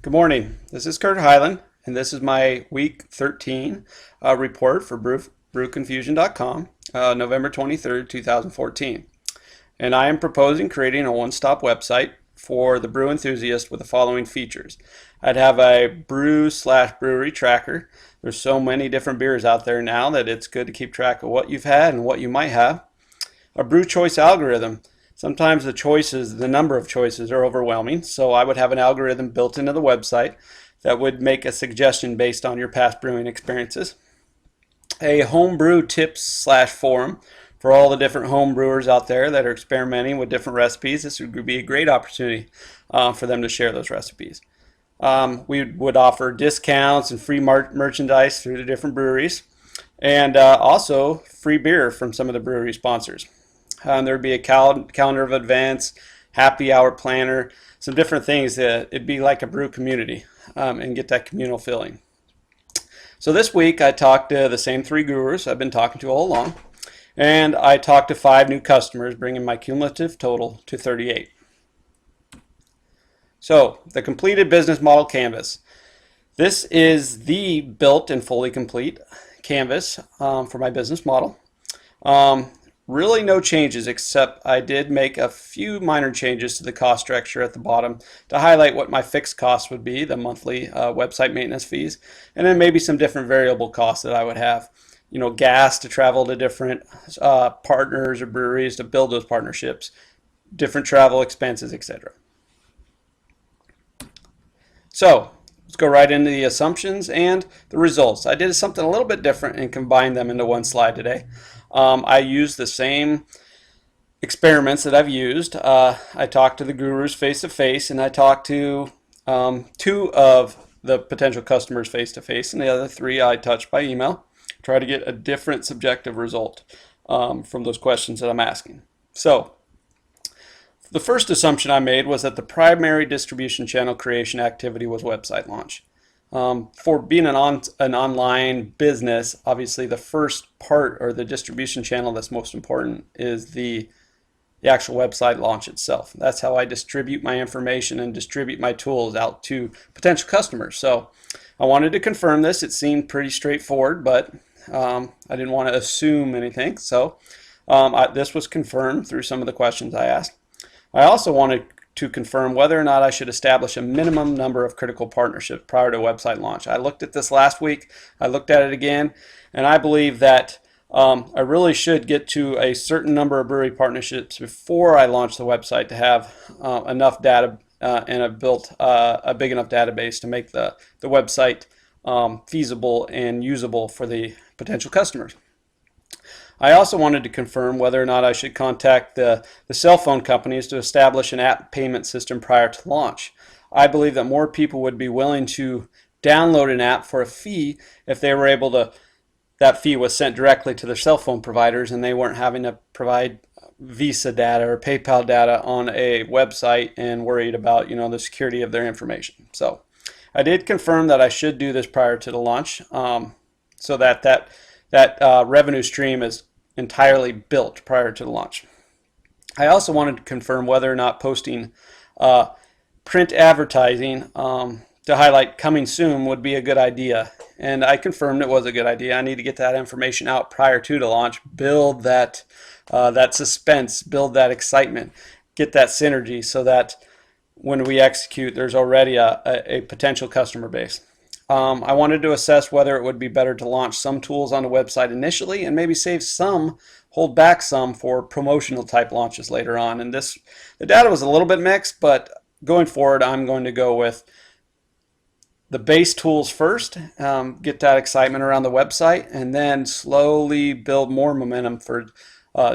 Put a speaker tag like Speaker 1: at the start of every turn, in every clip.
Speaker 1: Good morning. This is Kurt Hyland, and this is my week 13 report for brewconfusion.com, November 23rd, 2014. And I am proposing creating a one-stop website for the brew enthusiast with the following features. I'd have a brew/brewery tracker. There's so many different beers out there now that it's good to keep track of what you've had and what you might have. A brew choice algorithm. Sometimes the number of choices are overwhelming, so I would have an algorithm built into the website that would make a suggestion based on your past brewing experiences. A homebrew tips/forum for all the different home brewers out there that are experimenting with different recipes. This would be a great opportunity for them to share those recipes. We would offer discounts and free merchandise through the different breweries, and also free beer from some of the brewery sponsors. There would be a calendar of events, happy hour planner, some different things that it'd be like a brew community and get that communal feeling. So this week I talked to the same three gurus I've been talking to all along, and I talked to 5 new customers, bringing my cumulative total to 38. So the completed business model canvas. This is the built and fully complete canvas for my business model. Really no changes, except I did make a few minor changes to the cost structure at the bottom to highlight what my fixed costs would be, the monthly website maintenance fees, and then maybe some different variable costs that I would have. You know, gas to travel to different partners or breweries to build those partnerships, different travel expenses, etc. So let's go right into the assumptions and the results. I did something a little bit different and combined them into one slide today. I used the same experiments that I've used. I talked to the gurus face to face, and I talked to 2 of the potential customers face to face, and the other 3 I touched by email. Try to get a different subjective result from those questions that I'm asking. So the first assumption I made was that the primary distribution channel creation activity was website launch. For being an online business, obviously the first part or the distribution channel that's most important is the actual website launch itself. That's how I distribute my information and distribute my tools out to potential customers. So I wanted to confirm this. It seemed pretty straightforward, but I didn't want to assume anything. So this was confirmed through some of the questions I asked. I also wanted to confirm whether or not I should establish a minimum number of critical partnerships prior to website launch. I looked at this last week, I looked at it again, and I believe that I really should get to a certain number of brewery partnerships before I launch the website to have enough data and have built a big enough database to make the website feasible and usable for the potential customers. I also wanted to confirm whether or not I should contact the cell phone companies to establish an app payment system prior to launch. I believe that more people would be willing to download an app for a fee if they were able to, that fee was sent directly to their cell phone providers and they weren't having to provide Visa data or PayPal data on a website and worried about, the security of their information. So I did confirm that I should do this prior to the launch so that revenue stream is entirely built prior to the launch. I also wanted to confirm whether or not posting print advertising to highlight coming soon would be a good idea, and I confirmed it was a good idea. I need to get that information out prior to the launch, build that suspense, build that excitement, get that synergy so that when we execute there's already a potential customer base. I wanted to assess whether it would be better to launch some tools on the website initially and maybe hold back some for promotional type launches later on. And the data was a little bit mixed, but going forward I'm going to go with the base tools first, get that excitement around the website, and then slowly build more momentum for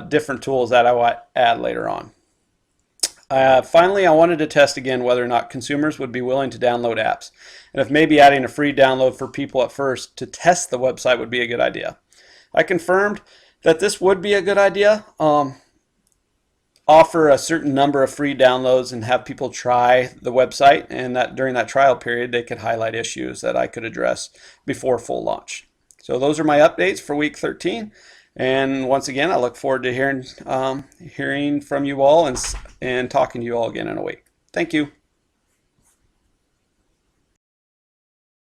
Speaker 1: different tools that I will add later on. Finally, I wanted to test again whether or not consumers would be willing to download apps, and if maybe adding a free download for people at first to test the website would be a good idea. I confirmed that this would be a good idea. Offer a certain number of free downloads and have people try the website, and that during that trial period they could highlight issues that I could address before full launch. So those are my updates for week 13. And once again, I look forward to hearing from you all and talking to you all again in a week. Thank you.